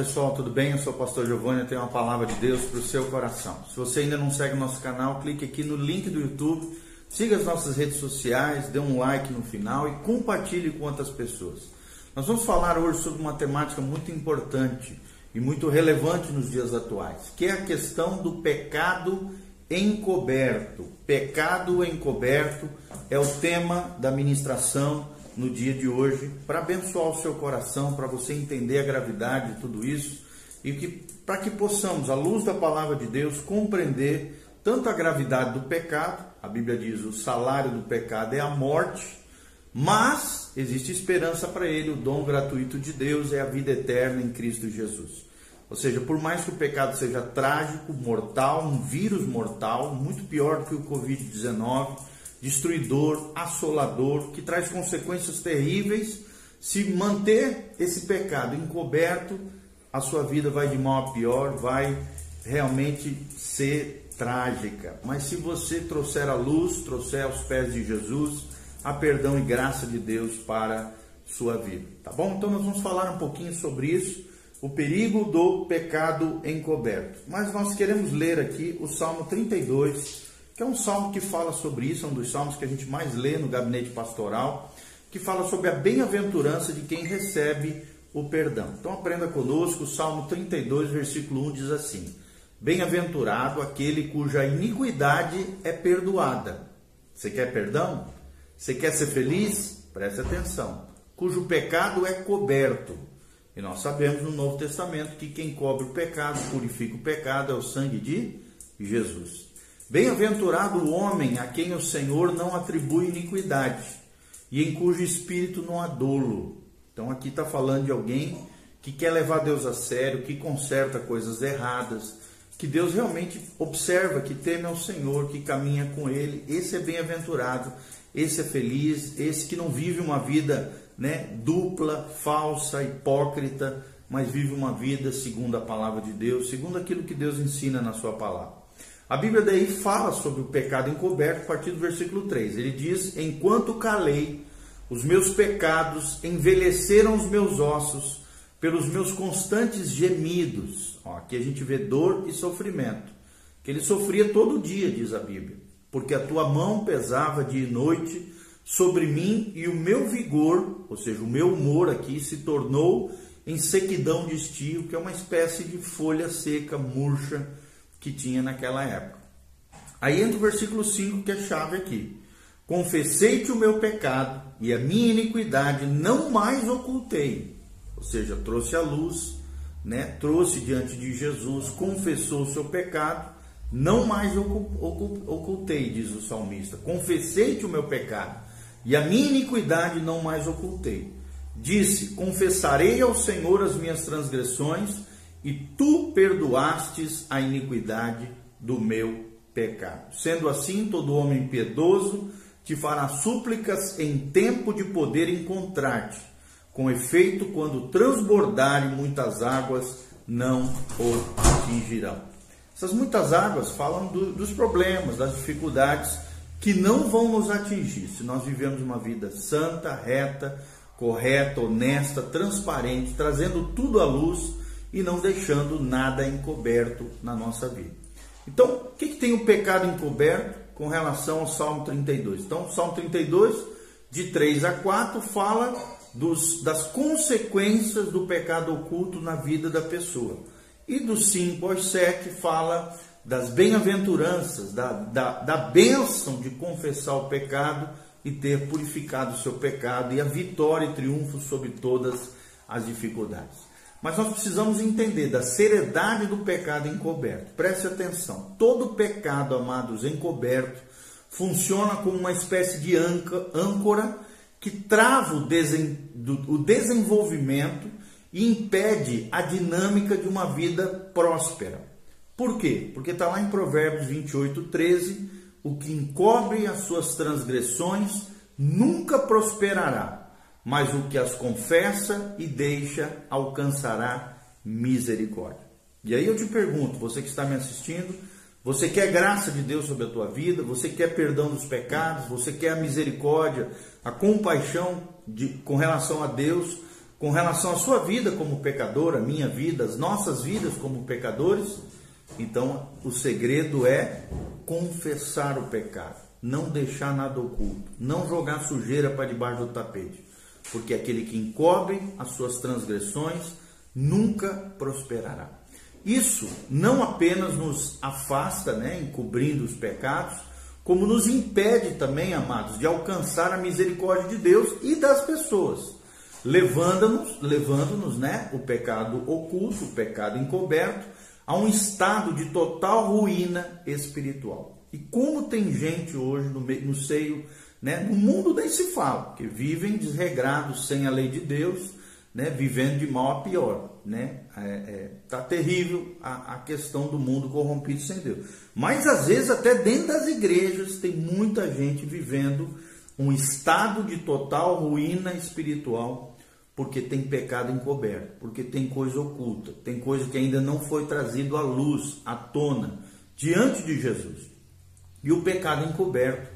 pessoal, tudo bem? Eu sou o pastor Giovanni, eu tenho uma palavra de Deus para o seu coração. Se você ainda não segue o nosso canal, clique aqui no link do YouTube, siga as nossas redes sociais, dê um like no final e compartilhe com outras pessoas. Nós vamos falar hoje sobre uma temática muito importante e muito relevante nos dias atuais, que é a questão do pecado encoberto. Pecado encoberto é o tema da ministração no dia de hoje, para abençoar o seu coração, para você entender a gravidade de tudo isso e para que possamos, à luz da palavra de Deus, compreender tanto a gravidade do pecado. A Bíblia diz: o salário do pecado é a morte, mas existe esperança para ele. O dom gratuito de Deus é a vida eterna em Cristo Jesus. Ou seja, por mais que o pecado seja trágico, mortal, um vírus mortal, muito pior do que o Covid-19, destruidor, assolador, que traz consequências terríveis, se manter esse pecado encoberto, a sua vida vai de mal a pior, vai realmente ser trágica. Mas se você trouxer a luz, trouxer aos pés de Jesus, a perdão e graça de Deus para sua vida, tá bom? Então nós vamos falar um pouquinho sobre isso, o perigo do pecado encoberto. Mas nós queremos ler aqui o Salmo 32, que é um salmo que fala sobre isso, é um dos salmos que a gente mais lê no gabinete pastoral, que fala sobre a bem-aventurança de quem recebe o perdão. Então aprenda conosco, o Salmo 32, versículo 1 diz assim: bem-aventurado aquele cuja iniquidade é perdoada. Você quer perdão? Você quer ser feliz? Preste atenção. Cujo pecado é coberto. E nós sabemos no Novo Testamento que quem cobre o pecado, purifica o pecado, é o sangue de Jesus. Bem-aventurado o homem a quem o Senhor não atribui iniquidade e em cujo espírito não há dolo. Então aqui está falando de alguém que quer levar Deus a sério, que conserta coisas erradas, que Deus realmente observa, que teme ao Senhor, que caminha com Ele. Esse é bem-aventurado, esse é feliz, esse que não vive uma vida, dupla, falsa, hipócrita, mas vive uma vida segundo a palavra de Deus, segundo aquilo que Deus ensina na sua palavra. A Bíblia daí fala sobre o pecado encoberto a partir do versículo 3. Ele diz: enquanto calei, os meus pecados envelheceram os meus ossos pelos meus constantes gemidos. Aqui a gente vê dor e sofrimento, que ele sofria todo dia, diz a Bíblia, porque a tua mão pesava dia e noite sobre mim e o meu vigor, ou seja, o meu humor aqui, se tornou em sequidão de estio, que é uma espécie de folha seca, murcha, que tinha naquela época. Aí entra o versículo 5, que é chave aqui. Confessei-te o meu pecado e a minha iniquidade não mais ocultei. Ou seja, trouxe à luz, trouxe diante de Jesus, confessou o seu pecado, não mais ocultei, diz o salmista. Confessei-te o meu pecado e a minha iniquidade não mais ocultei. Disse: confessarei ao Senhor as minhas transgressões e tu perdoastes a iniquidade do meu pecado. Sendo assim, todo homem piedoso te fará súplicas em tempo de poder encontrar-te. Com efeito, quando transbordarem muitas águas, não o atingirão. Essas muitas águas falam dos problemas, das dificuldades que não vão nos atingir se nós vivemos uma vida santa, reta, correta, honesta, transparente, trazendo tudo à luz e não deixando nada encoberto na nossa vida. Então, o que tem o pecado encoberto com relação ao Salmo 32? Então, o Salmo 32, de 3 a 4, fala das consequências do pecado oculto na vida da pessoa. E do 5 ao 7 fala das bem-aventuranças, da bênção de confessar o pecado e ter purificado o seu pecado e a vitória e triunfo sobre todas as dificuldades. Mas nós precisamos entender da seriedade do pecado encoberto. Preste atenção. Todo pecado, amados, encoberto, funciona como uma espécie de âncora que trava o desenvolvimento e impede a dinâmica de uma vida próspera. Por quê? Porque está lá em Provérbios 28, 13, o que encobre as suas transgressões nunca prosperará, mas o que as confessa e deixa alcançará misericórdia. E aí eu te pergunto, você que está me assistindo, você quer graça de Deus sobre a tua vida? Você quer perdão dos pecados? Você quer a misericórdia, a compaixão com relação a Deus? com relação à sua vida como pecador, a minha vida, as nossas vidas como pecadores, então o segredo é confessar o pecado, não deixar nada oculto, não jogar sujeira para debaixo do tapete, porque aquele que encobre as suas transgressões nunca prosperará. Isso não apenas nos afasta, encobrindo os pecados, como nos impede também, amados, de alcançar a misericórdia de Deus e das pessoas, levando-nos, o pecado oculto, o pecado encoberto, a um estado de total ruína espiritual. E como tem gente hoje no seio, no mundo nem se fala, que vivem desregrados sem a lei de Deus, vivendo de mal a pior, tá terrível a questão do mundo corrompido sem Deus. Mas às vezes até dentro das igrejas tem muita gente vivendo um estado de total ruína espiritual, porque tem pecado encoberto, porque tem coisa oculta, tem coisa que ainda não foi trazido à luz, à tona, diante de Jesus. E o pecado encoberto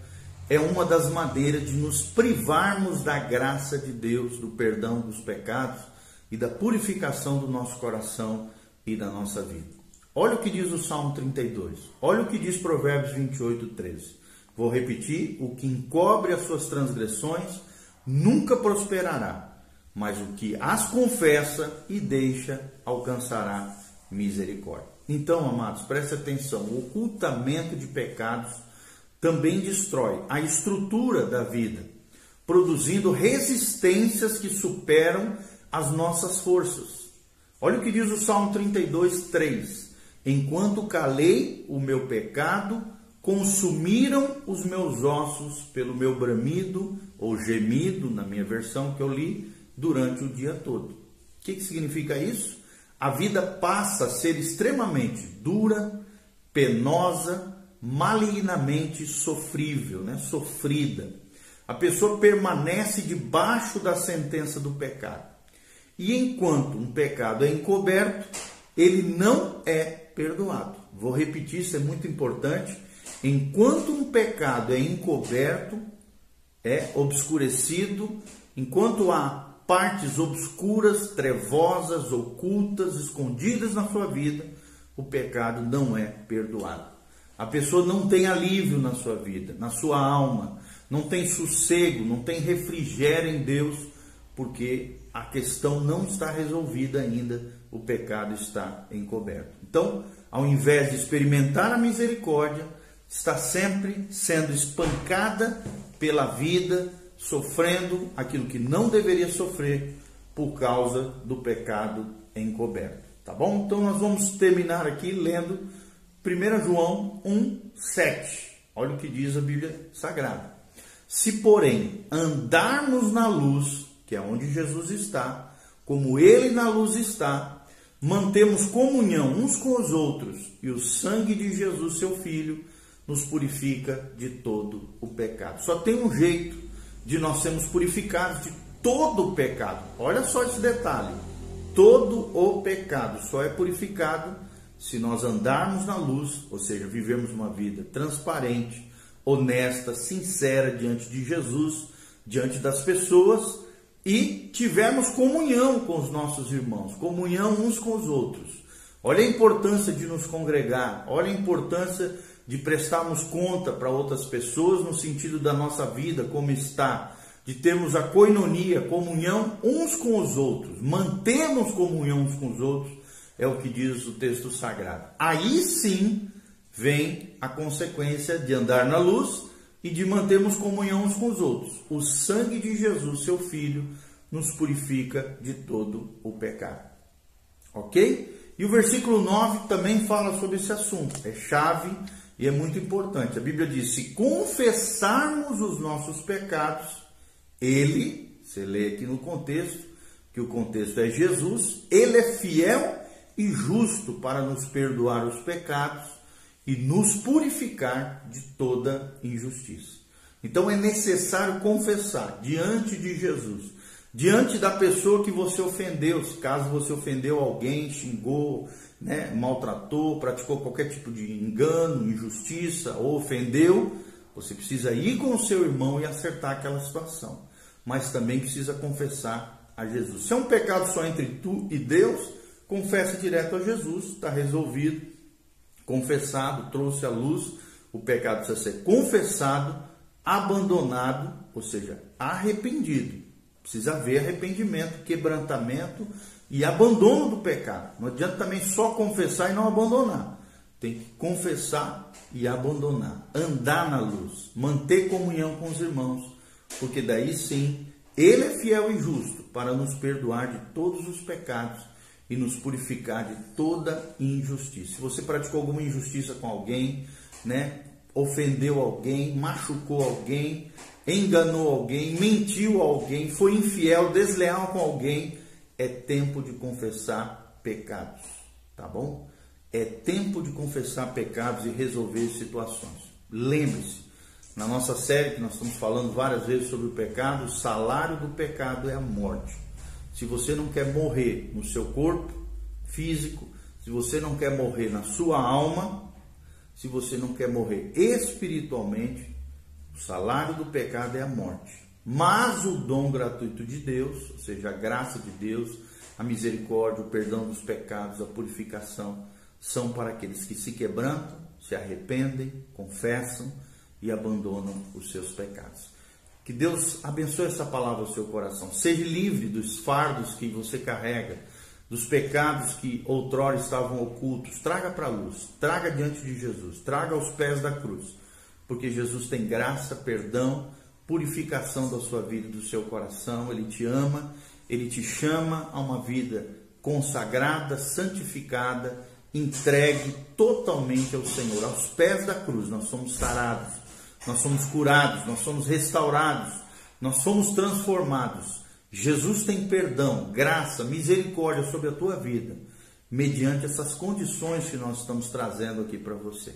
é uma das maneiras de nos privarmos da graça de Deus, do perdão dos pecados e da purificação do nosso coração e da nossa vida. Olha o que diz o Salmo 32, olha o que diz Provérbios 28, 13. Vou repetir: o que encobre as suas transgressões nunca prosperará, mas o que as confessa e deixa alcançará misericórdia. Então, amados, preste atenção, o ocultamento de pecados também destrói a estrutura da vida, produzindo resistências que superam as nossas forças. Olha o que diz o Salmo 32, 3. Enquanto calei o meu pecado, consumiram os meus ossos pelo meu bramido, ou gemido, na minha versão que eu li, durante o dia todo. O que significa isso? A vida passa a ser extremamente dura, penosa, malignamente sofrível, sofrida. A pessoa permanece debaixo da sentença do pecado. E enquanto um pecado é encoberto, ele não é perdoado. Vou repetir, isso é muito importante. Enquanto um pecado é encoberto, é obscurecido, enquanto há partes obscuras, trevosas, ocultas, escondidas na sua vida, o pecado não é perdoado. A pessoa não tem alívio na sua vida, na sua alma, não tem sossego, não tem refrigério em Deus, porque a questão não está resolvida ainda, o pecado está encoberto. Então, ao invés de experimentar a misericórdia, está sempre sendo espancada pela vida, sofrendo aquilo que não deveria sofrer por causa do pecado encoberto. Tá bom? Então nós vamos terminar aqui lendo 1 João 1,7. Olha o que diz a Bíblia Sagrada. Se, porém, andarmos na luz, que é onde Jesus está, como Ele na luz está, mantemos comunhão uns com os outros, e o sangue de Jesus, seu Filho, nos purifica de todo o pecado. Só tem um jeito de nós sermos purificados de todo o pecado. Olha só esse detalhe. Todo o pecado só é purificado se nós andarmos na luz, ou seja, vivemos uma vida transparente, honesta, sincera diante de Jesus, diante das pessoas, e tivermos comunhão com os nossos irmãos, comunhão uns com os outros. Olha a importância de nos congregar, olha a importância de prestarmos conta para outras pessoas no sentido da nossa vida, como está, de termos a koinonia, comunhão uns com os outros, mantemos comunhão uns com os outros, é o que diz o texto sagrado. Aí sim vem a consequência de andar na luz e de mantermos comunhão uns com os outros. O sangue de Jesus, seu Filho, nos purifica de todo o pecado. Ok? E o versículo 9 também fala sobre esse assunto, é chave e é muito importante. A Bíblia diz: se confessarmos os nossos pecados, Ele, você lê aqui no contexto, que o contexto é Jesus, Ele é fiel e justo para nos perdoar os pecados e nos purificar de toda injustiça. Então é necessário confessar diante de Jesus, diante da pessoa que você ofendeu, caso você ofendeu alguém, xingou, maltratou, praticou qualquer tipo de engano, injustiça ou ofendeu, você precisa ir com o seu irmão e acertar aquela situação. Mas também precisa confessar a Jesus. Se é um pecado só entre tu e Deus, confessa direto a Jesus, está resolvido, confessado, trouxe à luz. O pecado precisa ser confessado, abandonado, ou seja, arrependido. Precisa haver arrependimento, quebrantamento e abandono do pecado. Não adianta também só confessar e não abandonar. Tem que confessar e abandonar, andar na luz, manter comunhão com os irmãos, porque daí sim, Ele é fiel e justo para nos perdoar de todos os pecados e nos purificar de toda injustiça. Se você praticou alguma injustiça com alguém, ofendeu alguém, machucou alguém, enganou alguém, mentiu a alguém, foi infiel, desleal com alguém, é tempo de confessar pecados, tá bom? É tempo de confessar pecados e resolver situações. Lembre-se, na nossa série que nós estamos falando várias vezes sobre o pecado, o salário do pecado é a morte. Se você não quer morrer no seu corpo físico, se você não quer morrer na sua alma, se você não quer morrer espiritualmente, o salário do pecado é a morte. Mas o dom gratuito de Deus, ou seja, a graça de Deus, a misericórdia, o perdão dos pecados, a purificação, são para aqueles que se quebrantam, se arrependem, confessam e abandonam os seus pecados. Que Deus abençoe essa palavra ao seu coração. Seja livre dos fardos que você carrega, dos pecados que outrora estavam ocultos. Traga para a luz, traga diante de Jesus, traga aos pés da cruz. Porque Jesus tem graça, perdão, purificação da sua vida e do seu coração. Ele te ama, Ele te chama a uma vida consagrada, santificada, entregue totalmente ao Senhor. Aos pés da cruz nós somos sarados, nós somos curados, nós somos restaurados, nós somos transformados. Jesus tem perdão, graça, misericórdia sobre a tua vida, mediante essas condições que nós estamos trazendo aqui para você.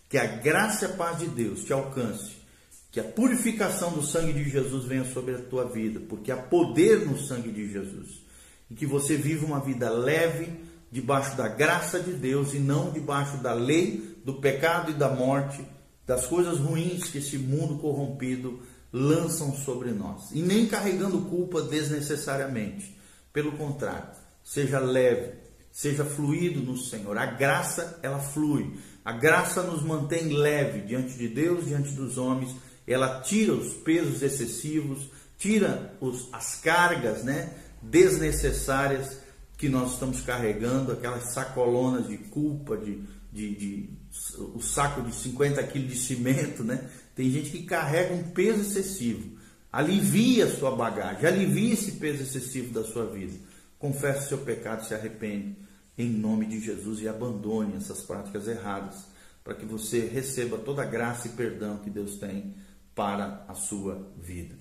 Que a graça e a paz de Deus te alcance, que a purificação do sangue de Jesus venha sobre a tua vida, porque há poder no sangue de Jesus. E que você viva uma vida leve, debaixo da graça de Deus e não debaixo da lei, do pecado e da morte, das coisas ruins que esse mundo corrompido lançam sobre nós. E nem carregando culpa desnecessariamente. Pelo contrário, seja leve, seja fluido no Senhor. A graça, ela flui. A graça nos mantém leve diante de Deus, diante dos homens. Ela tira os pesos excessivos, tira as cargas desnecessárias que nós estamos carregando, aquelas sacolonas de culpa, o saco de 50 quilos de cimento, Tem gente que carrega um peso excessivo. Alivia a sua bagagem, alivia esse peso excessivo da sua vida. Confesse o seu pecado, se arrepende em nome de Jesus e abandone essas práticas erradas, para que você receba toda a graça e perdão que Deus tem para a sua vida.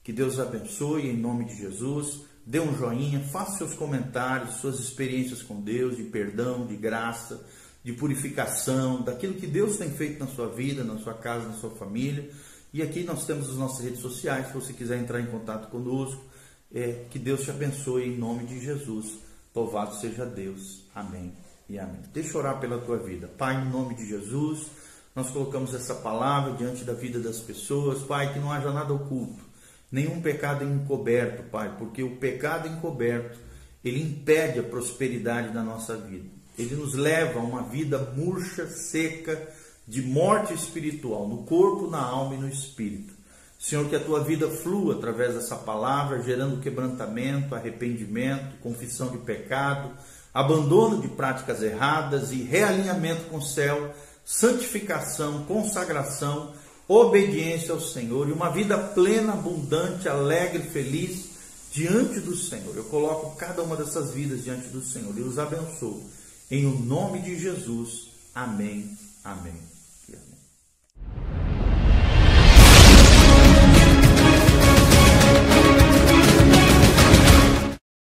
Que Deus abençoe em nome de Jesus. Dê um joinha, faça seus comentários, suas experiências com Deus, de perdão, de graça, de purificação, daquilo que Deus tem feito na sua vida, na sua casa, na sua família. E aqui nós temos as nossas redes sociais, se você quiser entrar em contato conosco. Que Deus te abençoe em nome de Jesus. Louvado seja Deus. Amém e amém. Deixa eu orar pela tua vida. Pai, em nome de Jesus, nós colocamos essa palavra diante da vida das pessoas. Pai, que não haja nada oculto, nenhum pecado encoberto, Pai, porque o pecado encoberto, ele impede a prosperidade da nossa vida. Ele nos leva a uma vida murcha, seca, de morte espiritual, no corpo, na alma e no espírito. Senhor, que a tua vida flua através dessa palavra, gerando quebrantamento, arrependimento, confissão de pecado, abandono de práticas erradas e realinhamento com o céu, santificação, consagração, obediência ao Senhor e uma vida plena, abundante, alegre, feliz diante do Senhor. Eu coloco cada uma dessas vidas diante do Senhor e os abençoo. Em o nome de Jesus. Amém, amém e amém.